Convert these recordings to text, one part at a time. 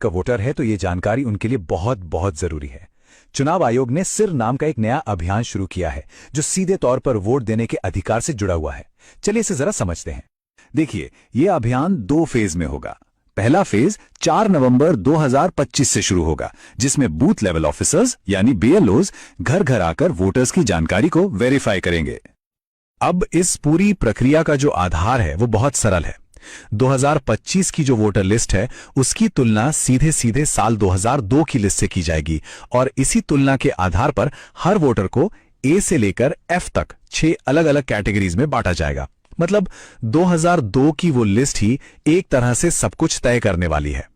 का वोटर है तो ये जानकारी उनके लिए बहुत बहुत जरूरी है। चुनाव आयोग ने सिर नाम का एक नया अभियान शुरू किया है जो सीधे तौर पर वोट देने के अधिकार से जुड़ा हुआ है। चलिए इसे जरा समझते हैं। देखिए, यह अभियान 2 फेज में होगा। पहला फेज 4 नवंबर 2025 से शुरू होगा, जिसमें बूथ लेवल ऑफिसर्स यानी बीएलओज घर घर आकर वोटर्स की जानकारी को वेरीफाई करेंगे। अब इस पूरी प्रक्रिया का जो आधार है वो बहुत सरल है। 2025 की जो वोटर लिस्ट है उसकी तुलना सीधे सीधे साल 2002 की लिस्ट से की जाएगी और इसी तुलना के आधार पर हर वोटर को ए से लेकर एफ तक 6 अलग अलग कैटेगरीज में बांटा जाएगा। मतलब 2002 की वो लिस्ट ही एक तरह से सब कुछ तय करने वाली है।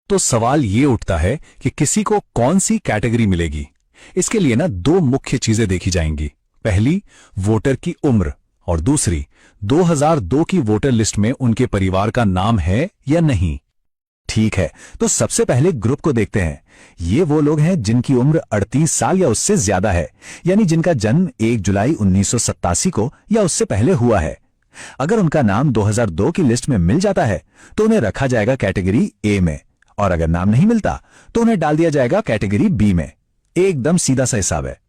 तो सवाल ये उठता है कि किसी को कौन सी कैटेगरी मिलेगी। इसके लिए ना 2 मुख्य चीजें देखी जाएंगी। पहली, वोटर की उम्र, और दूसरी, 2002 की वोटर लिस्ट में उनके परिवार का नाम है या नहीं। ठीक है, तो सबसे पहले ग्रुप को देखते हैं। ये वो लोग हैं जिनकी उम्र 38 साल या उससे ज्यादा है, यानी जिनका जन्म 1 जुलाई 1987 को या उससे पहले हुआ है। अगर उनका नाम 2002 की लिस्ट में मिल जाता है तो उन्हें रखा जाएगा कैटेगरी ए में, और अगर नाम नहीं मिलता तो उन्हें डाल दिया जाएगा कैटेगरी बी में। एकदम सीधा सा हिसाब है।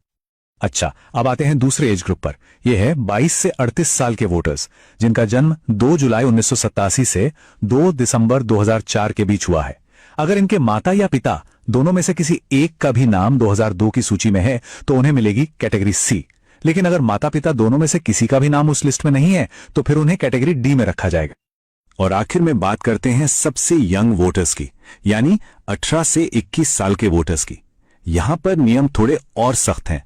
अच्छा, अब आते हैं दूसरे एज ग्रुप पर। यह है 22 से 38 साल के वोटर्स जिनका जन्म 2 जुलाई 1987 से 2 दिसंबर 2004 के बीच हुआ है। अगर इनके माता या पिता दोनों में से किसी एक का भी नाम 2002 की सूची में है तो उन्हें मिलेगी कैटेगरी सी। लेकिन अगर माता पिता दोनों में से किसी का भी नाम उस लिस्ट में नहीं है तो फिर उन्हें कैटेगरी डी में रखा जाएगा। और आखिर में बात करते हैं सबसे यंग वोटर्स की, यानी 18 से 21 साल के वोटर्स की। यहां पर नियम थोड़े और सख्त हैं।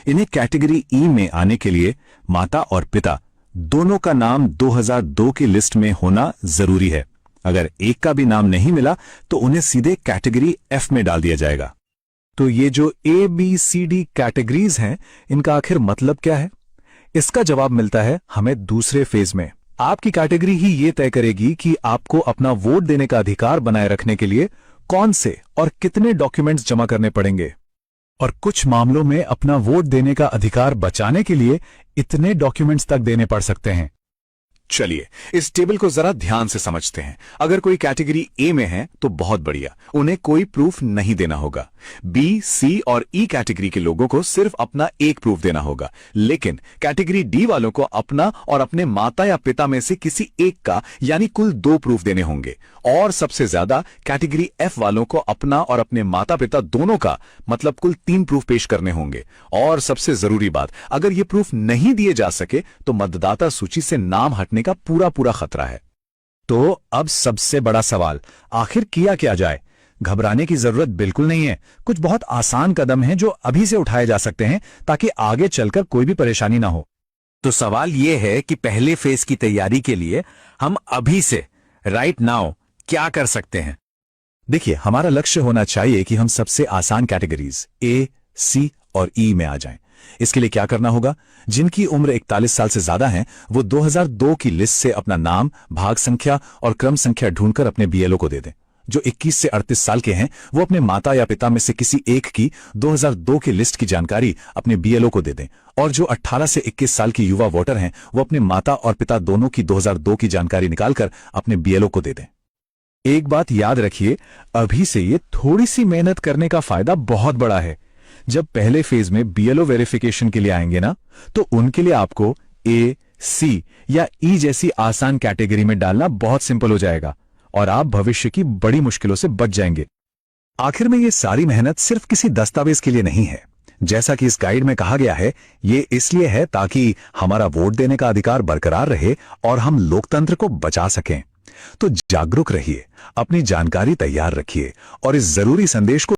इन्हें कैटेगरी ई में आने के लिए माता और पिता दोनों का नाम 2002 की लिस्ट में होना जरूरी है। अगर एक का भी नाम नहीं मिला तो उन्हें सीधे कैटेगरी एफ में डाल दिया जाएगा। तो ये जो A B C D categories हैं, इनका आखिर मतलब क्या है? इसका जवाब मिलता है हमें दूसरे फेज में। आपकी कैटेगरी ही ये तय करेगी कि आपको अपना वोट देने का अधिकार बनाए रखने के लिए कौन से और कितने डॉक्यूमेंट्स जमा करने पड़ेंगे, और कुछ मामलों में अपना वोट देने का अधिकार बचाने के लिए इतने डॉक्यूमेंट्स तक देने पड़ सकते हैं। चलिए इस टेबल को जरा ध्यान से समझते हैं। अगर कोई कैटेगरी ए में है तो बहुत बढ़िया, उन्हें कोई प्रूफ नहीं देना होगा। बी, सी और ई कैटेगरी के लोगों को सिर्फ अपना एक प्रूफ देना होगा। लेकिन कैटेगरी डी वालों को अपना और अपने माता या पिता में से किसी एक का यानी कुल 2 प्रूफ देने होंगे। और सबसे ज्यादा कैटेगरी एफ वालों को अपना और अपने माता पिता दोनों का मतलब कुल 3 प्रूफ पेश करने होंगे। और सबसे जरूरी बात, अगर ये प्रूफ नहीं दिए जा सके तो मतदाता सूची से नाम हटने का पूरा खतरा है। तो अब सबसे बड़ा सवाल, आखिर किया क्या जाए? घबराने की जरूरत बिल्कुल नहीं है। कुछ बहुत आसान कदम हैं जो अभी से उठाए जा सकते हैं ताकि आगे चलकर कोई भी परेशानी ना हो। तो सवाल यह है कि पहले फेज की तैयारी के लिए हम अभी से राइट नाउ क्या कर सकते हैं? देखिए, हमारा लक्ष्य होना चाहिए कि हम सबसे आसान कैटेगरीज ए, सी और ई में आ जाएं। इसके लिए क्या करना होगा? जिनकी उम्र 41 साल से ज्यादा है वो 2002 की लिस्ट से अपना नाम, भाग संख्या और क्रम संख्या ढूंढकर अपने बीएलओ को दे दें। जो 21 से 38 साल के हैं वो अपने माता या पिता में से किसी एक की 2002 की लिस्ट की जानकारी अपने बीएलओ को दे दें। और जो 18 से 21 साल की युवा वोटर हैं वो अपने माता और पिता दोनों की 2002 की जानकारी निकालकर अपने बीएलओ को दे दें। एक बात याद रखिए, अभी से ये थोड़ी सी मेहनत करने का फायदा बहुत बड़ा है। जब पहले फेज में बीएलओ वेरिफिकेशन के लिए आएंगे ना, तो उनके लिए आपको ए, सी या ई जैसी आसान कैटेगरी में डालना बहुत सिंपल हो जाएगा और आप भविष्य की बड़ी मुश्किलों से बच जाएंगे। आखिर में ये सारी मेहनत सिर्फ किसी दस्तावेज के लिए नहीं है। जैसा कि इस गाइड में कहा गया है, ये इसलिए है ताकि हमारा वोट देने का अधिकार बरकरार रहे और हम लोकतंत्र को बचा सकें। तो जागरूक रहिए, अपनी जानकारी तैयार रखिए और इस जरूरी संदेश को